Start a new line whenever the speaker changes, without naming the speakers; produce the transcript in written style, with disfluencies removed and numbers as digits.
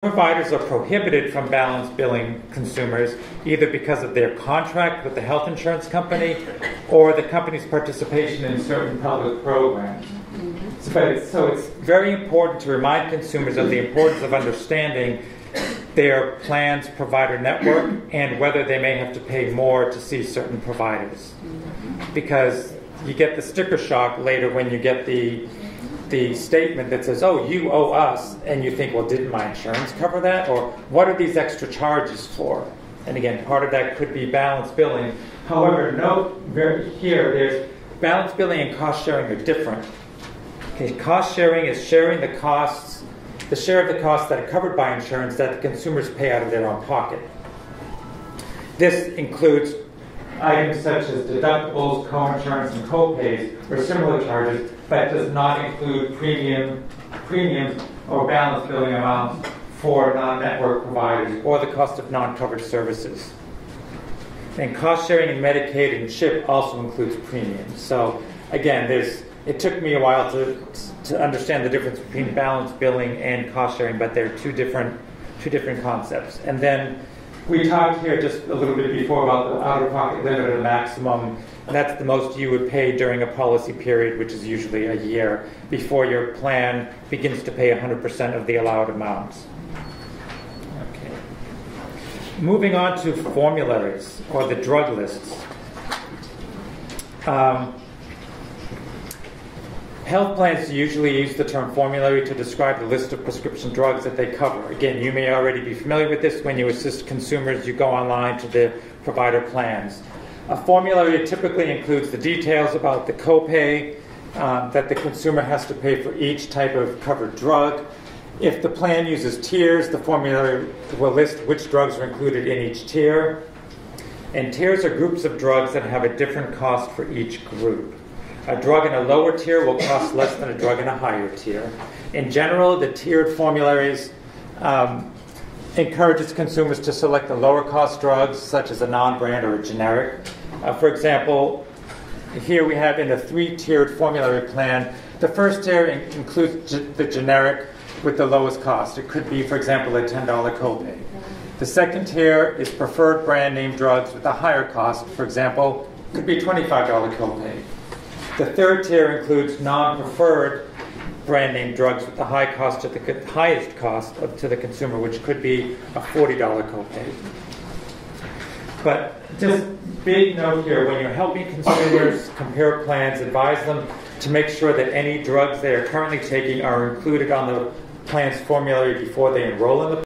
Providers are prohibited from balance billing consumers either because of their contract with the health insurance company or the company's participation in certain public programs. So it's very important to remind consumers of the importance of understanding their plan's provider network and whether they may have to pay more to see certain providers. Because you get the sticker shock later when you get the statement that says, oh, you owe us, and you think, well, didn't my insurance cover that? Or what are these extra charges for? And again, part of that could be balance billing. However, note here, there's balance billing and cost sharing are different. Okay, cost sharing is sharing the costs, the share of the costs that are covered by insurance that the consumers pay out of their own pocket. This includes items such as deductibles, co-insurance, and co-pays or similar charges, but does not include premiums or balance billing amounts for non-network providers or the cost of non-covered services. And cost sharing in Medicaid and CHIP also includes premiums. So again, it took me a while to understand the difference between balance billing and cost sharing, but they're two different concepts. And then we talked here just a little bit before about the out-of-pocket limit or maximum. And that's the most you would pay during a policy period, which is usually a year, before your plan begins to pay 100% of the allowed amounts. Okay. Moving on to formularies, or the drug lists. Health plans usually use the term formulary to describe the list of prescription drugs that they cover. Again, you may already be familiar with this. When you assist consumers, you go online to the provider plans. A formulary typically includes the details about the copay that the consumer has to pay for each type of covered drug. If the plan uses tiers, the formulary will list which drugs are included in each tier. And tiers are groups of drugs that have a different cost for each group. A drug in a lower tier will cost less than a drug in a higher tier. In general, the tiered formularies encourages consumers to select the lower cost drugs, such as a non-brand or a generic. For example, here we have in a 3-tiered formulary plan, the first tier includes the generic with the lowest cost. It could be, for example, a $10 copay. The second tier is preferred brand name drugs with a higher cost. For example, it could be a $25 copay. The third tier includes non-preferred brand name drugs with the highest cost to the consumer, which could be a $40 copay. But just big note here, when you're helping consumers compare plans, advise them to make sure that any drugs they are currently taking are included on the plan's formulary before they enroll in the